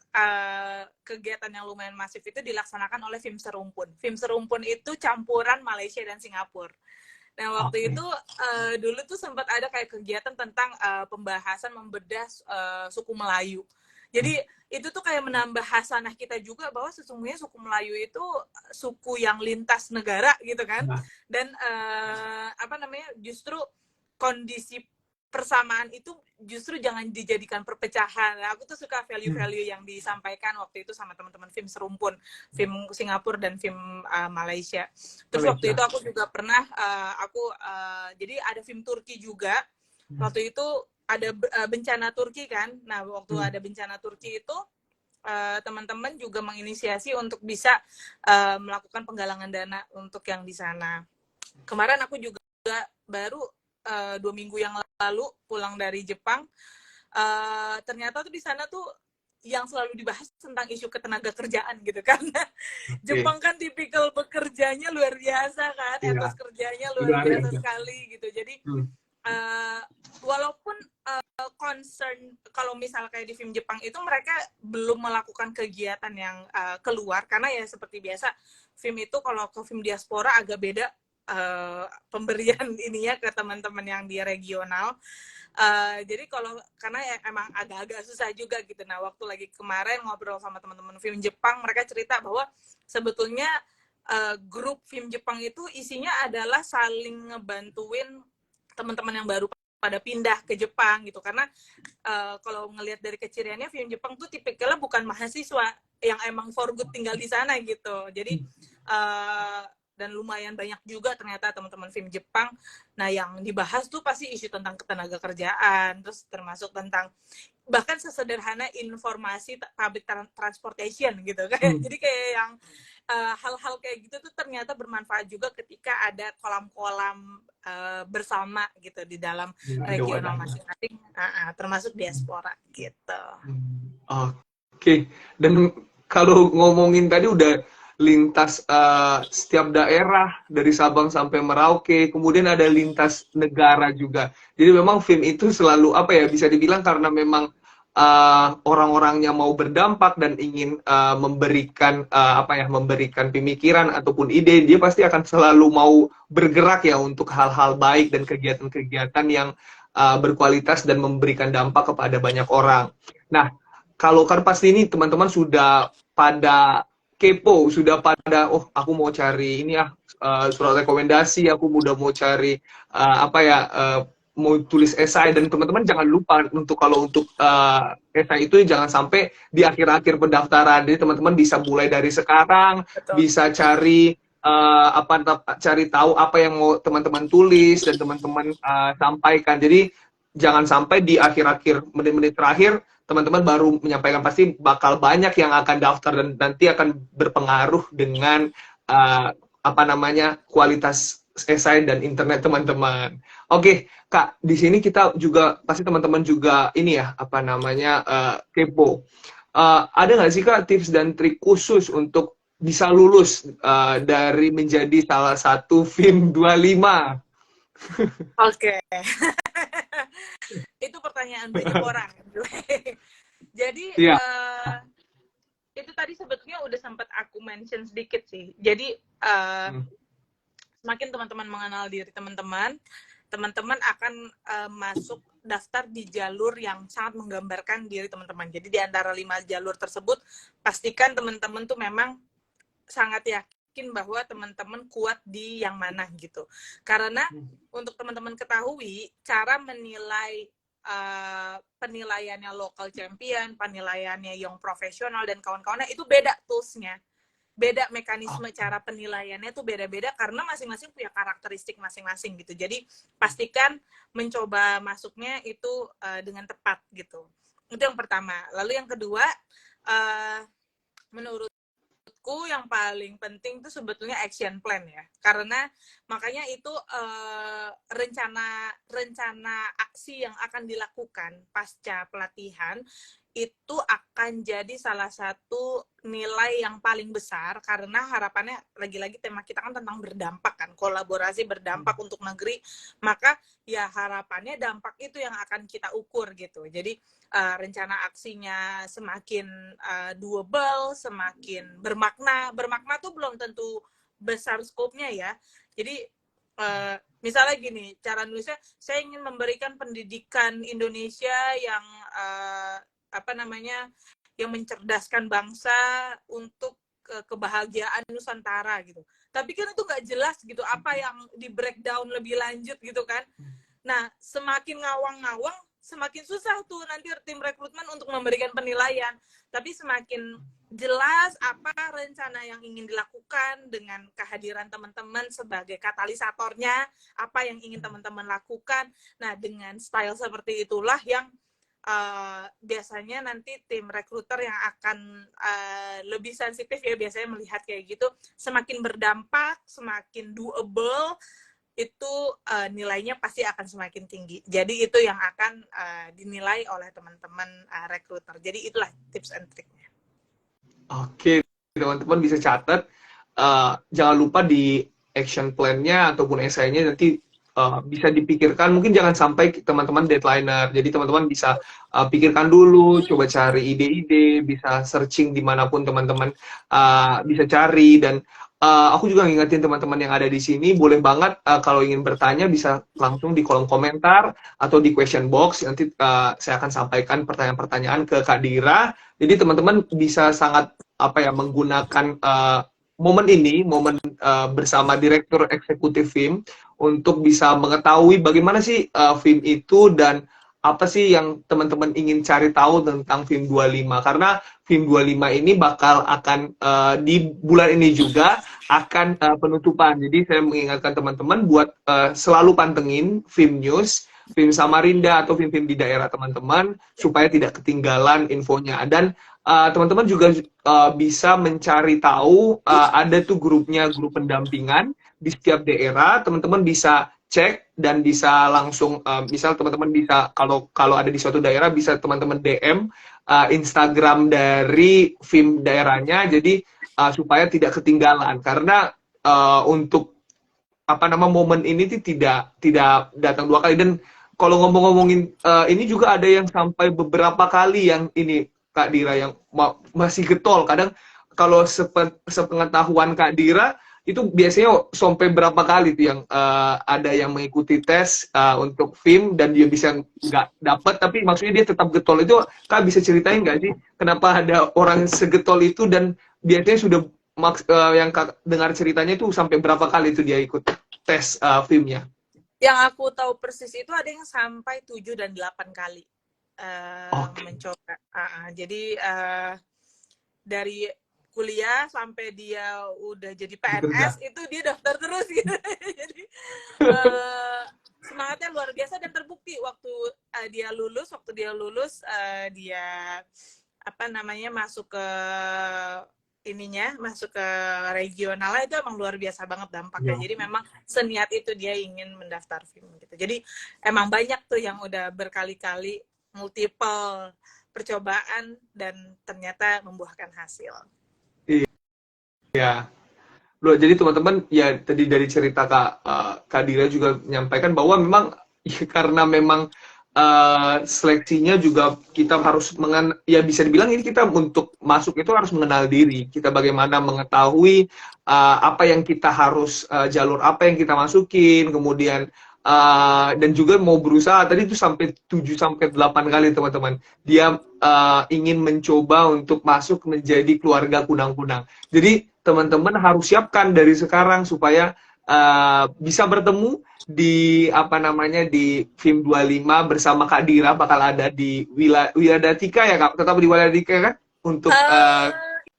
kegiatan yang lumayan masif itu dilaksanakan oleh film Serumpun. Film Serumpun itu campuran Malaysia dan Singapura. Nah, waktu Oke. itu dulu tuh sempat ada kayak kegiatan tentang pembahasan membedah suku Melayu. Jadi itu tuh kayak menambah hasanah kita juga bahwa sesungguhnya suku Melayu itu suku yang lintas negara gitu kan. Nah, Dan apa namanya? Justru kondisi persamaan itu justru jangan dijadikan perpecahan. Nah, aku tuh suka hmm. value-value yang disampaikan waktu itu sama teman-teman film serumpun, film Singapura dan film Malaysia. Terus waktu itu Malaysia. aku juga pernah jadi ada film Turki juga. Hmm. Waktu itu ada bencana Turki kan. Nah, waktu Hmm. ada bencana Turki itu teman-teman juga menginisiasi untuk bisa melakukan penggalangan dana untuk yang di sana. Kemarin aku juga baru 2 minggu yang lalu pulang dari Jepang. Ternyata tuh di sana tuh yang selalu dibahas tentang isu ketenaga kerjaan gitu kan. Oke. Jepang kan tipikal bekerjanya luar biasa kan, Iya, etos kerjanya luar benar biasa itu. sekali gitu. Jadi Hmm. walaupun concern kalau misal kayak di film Jepang itu mereka belum melakukan kegiatan yang keluar karena ya seperti biasa film itu kalau ke film diaspora agak beda pemberian ininya ke teman-teman yang di regional. Jadi kalau karena ya emang agak-agak susah juga gitu. Nah, waktu lagi kemarin ngobrol sama teman-teman film Jepang, mereka cerita bahwa sebetulnya grup film Jepang itu isinya adalah saling ngebantuin teman-teman yang baru pada pindah ke Jepang gitu. Karena kalau ngelihat dari keciriannya film Jepang tuh tipikalnya bukan mahasiswa yang emang for good tinggal di sana gitu. Jadi dan lumayan banyak juga ternyata teman-teman film Jepang. Nah, yang dibahas tuh pasti isu tentang ketenaga kerjaan, terus termasuk tentang bahkan sesederhana informasi public transportation gitu kan. Hmm. Jadi kayak yang hal-hal kayak gitu tuh ternyata bermanfaat juga ketika ada kolam-kolam bersama gitu di dalam Ya, ada regional wadahnya. masing-masing, termasuk Hmm. diaspora gitu. Oke, dan kalau ngomongin tadi udah lintas setiap daerah dari Sabang sampai Merauke, kemudian ada lintas negara juga. Jadi memang film itu selalu apa ya bisa dibilang karena memang orang-orangnya mau berdampak dan ingin memberikan apa ya memberikan pemikiran ataupun ide, dia pasti akan selalu mau bergerak ya untuk hal-hal baik dan kegiatan-kegiatan yang berkualitas dan memberikan dampak kepada banyak orang. Nah, kalau kan pasti ini teman-teman sudah pada kepo, sudah pada, oh aku mau cari ini ya surat rekomendasi, aku udah mau cari apa ya, mau tulis esai dan teman-teman jangan lupa untuk kalau untuk esai itu jangan sampai di akhir-akhir pendaftaran. Jadi teman-teman bisa mulai dari sekarang, Betul. bisa cari apa cari tahu apa yang mau teman-teman tulis dan teman-teman sampaikan. Jadi jangan sampai di akhir-akhir menit-menit terakhir teman-teman baru menyampaikan, pasti bakal banyak yang akan daftar dan nanti akan berpengaruh dengan apa namanya kualitas esai dan internet teman-teman. Oke, Kak, di sini kita juga pasti teman-teman juga ini ya apa namanya kepo. Ada nggak sih Kak tips dan trik khusus untuk bisa lulus dari menjadi salah satu film 25? Oke. Itu pertanyaan banyak orang. Jadi Iya. itu tadi sebetulnya udah sempat aku mention sedikit sih. Jadi Hmm. semakin teman-teman mengenal diri teman-teman, teman-teman akan masuk daftar di jalur yang sangat menggambarkan diri teman-teman. Jadi di antara 5 jalur tersebut, pastikan teman-teman tuh memang sangat yakin bahwa teman-teman kuat di yang mana gitu. Karena untuk teman-teman ketahui, cara menilai penilaiannya local champion, penilaiannya young profesional dan kawan-kawannya itu beda toolsnya. Beda mekanisme cara penilaiannya tuh beda-beda karena masing-masing punya karakteristik masing-masing gitu. Jadi pastikan mencoba masuknya itu dengan tepat gitu. Itu yang pertama. Lalu yang kedua, menurut yang paling penting itu sebetulnya action plan ya, karena makanya itu rencana aksi yang akan dilakukan pasca pelatihan itu akan jadi salah satu nilai yang paling besar karena harapannya lagi-lagi tema kita kan tentang berdampak kan, kolaborasi berdampak untuk negeri, maka ya harapannya dampak itu yang akan kita ukur gitu. Jadi rencana aksinya semakin doable, semakin bermakna. Bermakna tuh belum tentu besar skopnya ya. Jadi Misalnya gini, cara nulisnya, saya ingin memberikan pendidikan Indonesia yang apa namanya, yang mencerdaskan bangsa untuk kebahagiaan Nusantara gitu. Tapi kan itu nggak jelas gitu, apa yang di breakdown lebih lanjut gitu kan. Nah, semakin ngawang-ngawang, semakin susah tuh nanti tim rekrutmen untuk memberikan penilaian. Tapi semakin jelas apa rencana yang ingin dilakukan dengan kehadiran teman-teman sebagai katalisatornya, apa yang ingin teman-teman lakukan. Nah, dengan style seperti itulah yang biasanya nanti tim rekruter yang akan lebih sensitif ya biasanya melihat kayak gitu, semakin berdampak, semakin doable, itu nilainya pasti akan semakin tinggi. Jadi itu yang akan dinilai oleh teman-teman rekruter. Jadi itulah tips and triknya. Oke, teman-teman bisa catat. Jangan lupa di action plan-nya ataupun esainya nanti bisa dipikirkan. Mungkin jangan sampai teman-teman deadlineer. Jadi teman-teman bisa pikirkan dulu, coba cari ide-ide, bisa searching dimanapun teman-teman bisa cari. Dan aku juga ngingetin teman-teman yang ada di sini, boleh banget kalau ingin bertanya bisa langsung di kolom komentar atau di question box. Nanti saya akan sampaikan pertanyaan-pertanyaan ke Kak Dira. Jadi teman-teman bisa sangat menggunakan momen ini, momen bersama Direktur Eksekutif FIM untuk bisa mengetahui bagaimana sih FIM itu dan apa sih yang teman-teman ingin cari tahu tentang FIM 25. Karena FIM 25 ini bakal akan di bulan ini juga akan penutupan. Jadi saya mengingatkan teman-teman buat selalu pantengin FIM News, FIM Samarinda atau FIM-FIM di daerah teman-teman supaya tidak ketinggalan infonya. Dan teman-teman juga bisa mencari tahu ada tuh grupnya, grup pendampingan di setiap daerah. Teman-teman bisa cek dan bisa langsung misal teman-teman bisa kalau ada di suatu daerah bisa teman-teman DM Instagram dari FIM daerahnya. Jadi supaya tidak ketinggalan karena untuk momen ini tidak datang dua kali. Dan kalau ngomong-ngomongin ini juga ada yang sampai beberapa kali yang ini Kak Dira yang masih getol. Kadang kalau sepengetahuan Kak Dira itu biasanya sampai berapa kali tuh yang ada yang mengikuti tes untuk FIM dan dia bisa nggak dapat tapi maksudnya dia tetap getol. Itu Kak bisa ceritain nggak sih kenapa ada orang segetol itu dan biasanya sudah yang Kak dengar ceritanya itu sampai berapa kali itu dia ikut tes FIM-nya? Yang aku tahu persis itu ada yang sampai 7 dan 8 kali mencoba. Jadi dari kuliah sampai dia udah jadi PNS itu dia daftar terus gitu. Jadi semangatnya luar biasa dan terbukti waktu dia lulus dia masuk ke masuk ke regionalnya itu emang luar biasa banget dampaknya. Jadi memang seniat itu dia ingin mendaftar FIM gitu. Jadi emang banyak tuh yang udah berkali-kali multiple percobaan dan ternyata membuahkan hasil. Ya, loh, jadi teman-teman ya tadi dari cerita Kak Dira juga menyampaikan bahwa memang ya, karena memang seleksinya juga kita harus ya bisa dibilang ini kita untuk masuk itu harus mengenal diri kita, bagaimana mengetahui apa yang kita harus jalur apa yang kita masukin, kemudian dan juga mau berusaha tadi itu sampai 7 sampai 8 kali teman-teman dia ingin mencoba untuk masuk menjadi keluarga kunang-kunang. Jadi teman-teman harus siapkan dari sekarang supaya bisa bertemu di di FIM 25 bersama Kak Dira. Bakal ada di Wiladatika ya Kak, tetap di Wiladatika kan untuk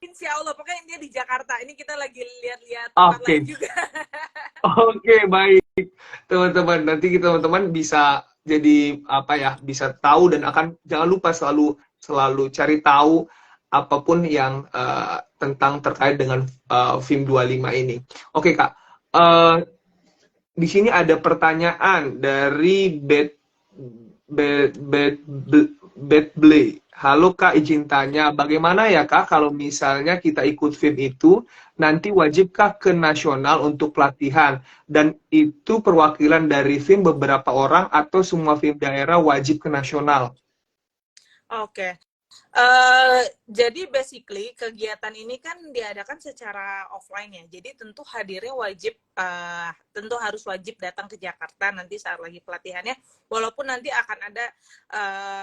Insya Allah, pokoknya dia di Jakarta. Ini kita lagi lihat-lihat tempat lain juga. Oke, baik teman-teman, nanti teman-teman bisa jadi bisa tahu dan jangan lupa selalu cari tahu apapun yang tentang terkait dengan FIM 25 ini. Oke Kak, di sini ada pertanyaan dari Betblay. Halo Kak, izin tanya, bagaimana ya Kak kalau misalnya kita ikut FIM itu, nanti wajibkah ke nasional untuk pelatihan? Dan itu perwakilan dari FIM beberapa orang atau semua FIM daerah wajib ke nasional? Oke. Jadi basically kegiatan ini kan diadakan secara offline ya. Jadi tentu hadirnya wajib, tentu harus wajib datang ke Jakarta nanti saat lagi pelatihannya. Walaupun nanti akan ada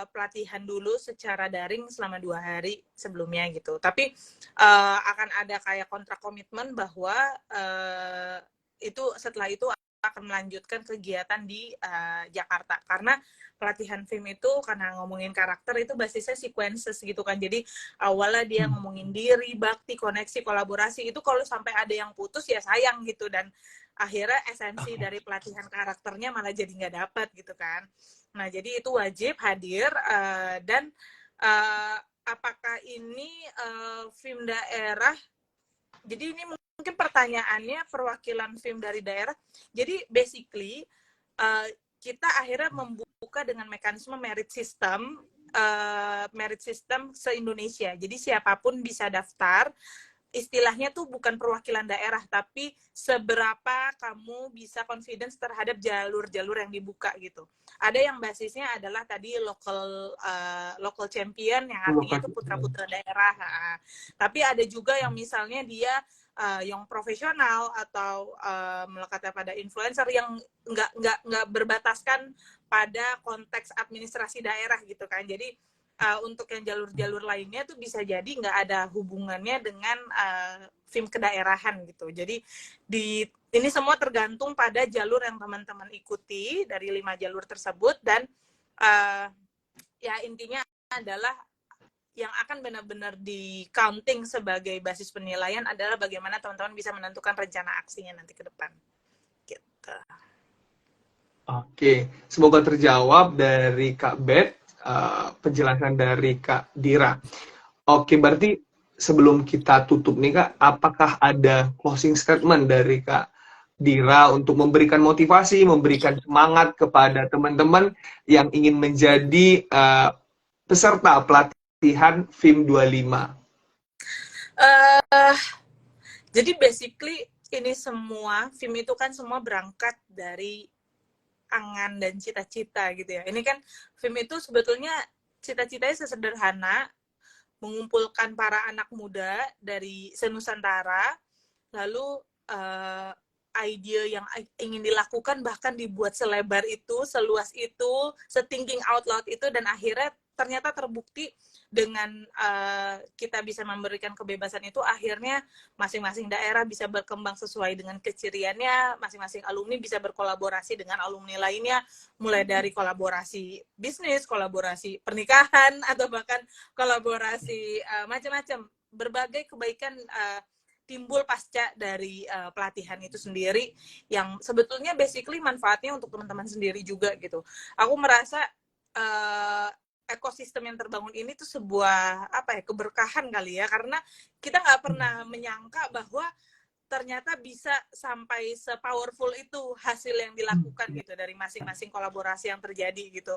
pelatihan dulu secara daring selama 2 hari sebelumnya gitu. Tapi akan ada kayak kontrak komitmen bahwa itu setelah itu akan melanjutkan kegiatan di Jakarta karena pelatihan film itu karena ngomongin karakter itu basisnya sequences gitu kan. Jadi awalnya dia ngomongin diri, bakti, koneksi, kolaborasi. Itu kalau sampai ada yang putus ya sayang gitu. Dan akhirnya esensi dari pelatihan karakternya malah jadi nggak dapet gitu kan. Nah jadi itu wajib hadir. Dan apakah ini film daerah? Jadi ini mungkin pertanyaannya perwakilan film dari daerah. Jadi basically kita akhirnya membuka dengan mekanisme merit system se-Indonesia. Jadi siapapun bisa daftar. Istilahnya tuh bukan perwakilan daerah, tapi seberapa kamu bisa confidence terhadap jalur-jalur yang dibuka gitu. Ada yang basisnya adalah tadi local champion, yang artinya itu putra-putra daerah. Tapi ada juga yang misalnya dia yang profesional atau melekat pada influencer yang nggak berbataskan pada konteks administrasi daerah gitu kan. Jadi untuk yang jalur-jalur lainnya tuh bisa jadi nggak ada hubungannya dengan film kedaerahan gitu. Jadi ini semua tergantung pada jalur yang teman-teman ikuti dari 5 jalur tersebut. Dan ya intinya adalah yang akan benar-benar di counting sebagai basis penilaian adalah bagaimana teman-teman bisa menentukan rencana aksinya nanti ke depan. Gitu. Oke, semoga terjawab dari Kak Bet, penjelasan dari Kak Dira. Oke, berarti sebelum kita tutup nih Kak, apakah ada closing statement dari Kak Dira untuk memberikan motivasi, memberikan semangat kepada teman-teman yang ingin menjadi peserta pelatihan FIM 25? Jadi basically ini semua, film itu kan semua berangkat dari angan dan cita-cita gitu ya. Ini kan film itu sebetulnya cita-citanya sesederhana, mengumpulkan para anak muda dari senusantara, lalu ide yang ingin dilakukan bahkan dibuat selebar itu, seluas itu, se-thinking out loud itu, dan akhirnya ternyata terbukti dengan kita bisa memberikan kebebasan itu, akhirnya masing-masing daerah bisa berkembang sesuai dengan keciriannya, masing-masing alumni bisa berkolaborasi dengan alumni lainnya, mulai dari kolaborasi bisnis, kolaborasi pernikahan, atau bahkan kolaborasi macam-macam. Berbagai kebaikan timbul pasca dari pelatihan itu sendiri, yang sebetulnya basically manfaatnya untuk teman-teman sendiri juga gitu. Aku merasa ekosistem yang terbangun ini tuh sebuah keberkahan kali ya, karena kita nggak pernah menyangka bahwa ternyata bisa sampai se-powerful itu hasil yang dilakukan gitu dari masing-masing kolaborasi yang terjadi gitu.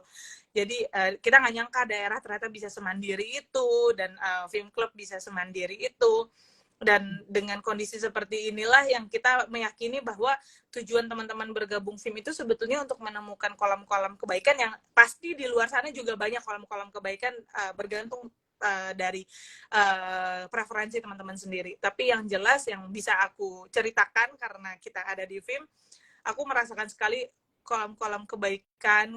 Jadi kita nggak nyangka daerah ternyata bisa semandiri itu, dan film club bisa semandiri itu. Dan dengan kondisi seperti inilah yang kita meyakini bahwa tujuan teman-teman bergabung film itu sebetulnya untuk menemukan kolam-kolam kebaikan, yang pasti di luar sana juga banyak kolam-kolam kebaikan, bergantung dari preferensi teman-teman sendiri. Tapi yang jelas yang bisa aku ceritakan karena kita ada di film, aku merasakan sekali kolam-kolam kebaikan,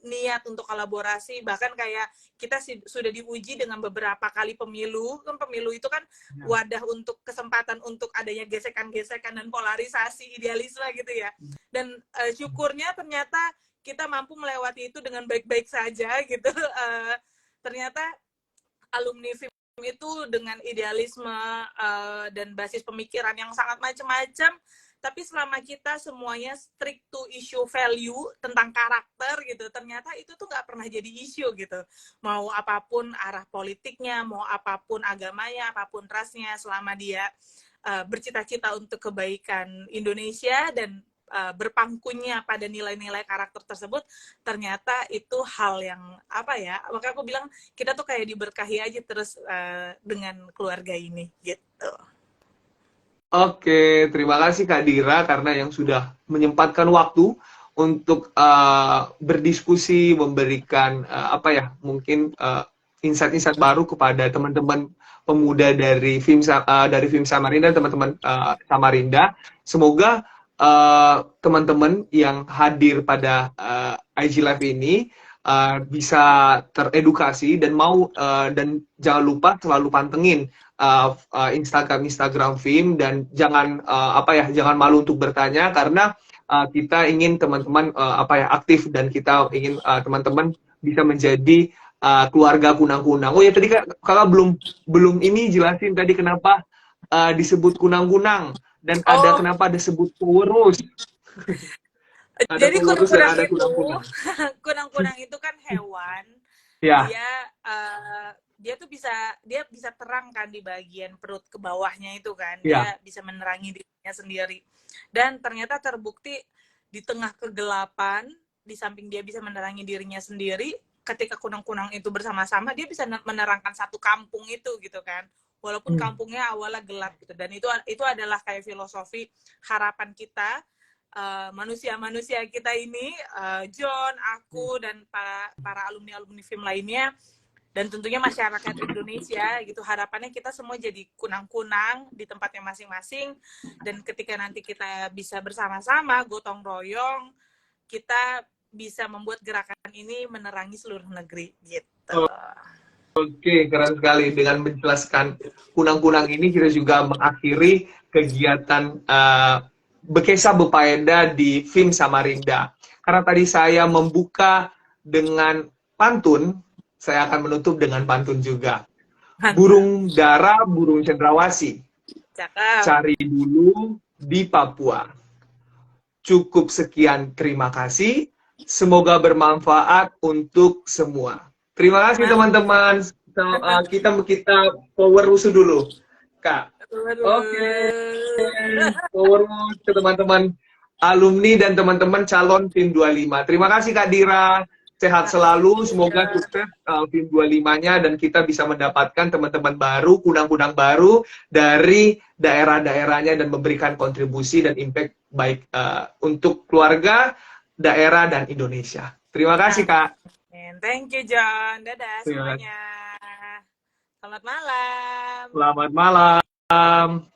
niat untuk kolaborasi, bahkan kayak kita sudah diuji dengan beberapa kali pemilu. Kan pemilu itu kan wadah untuk kesempatan untuk adanya gesekan-gesekan dan polarisasi idealisme gitu ya. Dan syukurnya ternyata kita mampu melewati itu dengan baik-baik saja gitu. Ternyata alumni film itu dengan idealisme dan basis pemikiran yang sangat macam-macam, tapi selama kita semuanya strict to issue value tentang karakter gitu, ternyata itu tuh nggak pernah jadi isu gitu. Mau apapun arah politiknya, mau apapun agamanya, apapun rasnya, selama dia bercita-cita untuk kebaikan Indonesia dan berpangkunya pada nilai-nilai karakter tersebut, ternyata itu hal yang makanya aku bilang kita tuh kayak diberkahi aja terus dengan keluarga ini gitu. Oke, terima kasih Kak Dira karena yang sudah menyempatkan waktu untuk berdiskusi, memberikan mungkin insight-insight baru kepada teman-teman pemuda dari film Samarinda, teman-teman Samarinda. Semoga teman-teman yang hadir pada IG Live ini bisa teredukasi dan dan jangan lupa selalu pantengin Instagram film, dan jangan malu untuk bertanya, karena kita ingin teman-teman aktif, dan kita ingin teman-teman bisa menjadi keluarga kunang-kunang. Oh ya, tadi kakak belum ini jelasin tadi kenapa disebut kunang-kunang, dan kenapa disebut pewerus. Ada Jadi pewerus dan kunang-kunang ada itu, kunang-kunang. kunang-kunang itu kan hewan. Ya, Dia bisa terang kan di bagian perut ke bawahnya itu kan. ya. Dia bisa menerangi dirinya sendiri. Dan ternyata terbukti di tengah kegelapan, di samping dia bisa menerangi dirinya sendiri, ketika kunang-kunang itu bersama-sama, dia bisa menerangkan satu kampung itu gitu kan. Walaupun kampungnya awalnya gelap gitu. Dan itu adalah kayak filosofi harapan kita, manusia-manusia kita ini, John, aku, dan para alumni-alumni film lainnya, dan tentunya masyarakat Indonesia gitu. Harapannya kita semua jadi kunang-kunang di tempatnya masing-masing, dan ketika nanti kita bisa bersama-sama gotong royong, kita bisa membuat gerakan ini menerangi seluruh negeri gitu. Oke, keren sekali. Dengan menjelaskan kunang-kunang ini, kita juga mengakhiri kegiatan Bekesa Bepaeda di film Samarinda. Karena tadi saya membuka dengan pantun, saya akan menutup dengan pantun juga. Burung dara, burung cendrawasih, Cakep. cari dulu di Papua. Cukup sekian, terima kasih. Semoga bermanfaat untuk semua. Terima kasih teman-teman. Kita power rusuh dulu, Kak. Oke. Power rusuh ke teman-teman alumni dan teman-teman calon tim 25. Terima kasih Kak Dira. Sehat selalu, semoga sukses tim 25-nya, dan kita bisa mendapatkan teman-teman baru, kunang-kunang baru dari daerah-daerahnya, dan memberikan kontribusi dan impact baik untuk keluarga, daerah, dan Indonesia. Terima kasih, Kak. Thank you, John. Dadah semuanya. Selamat malam. Selamat malam.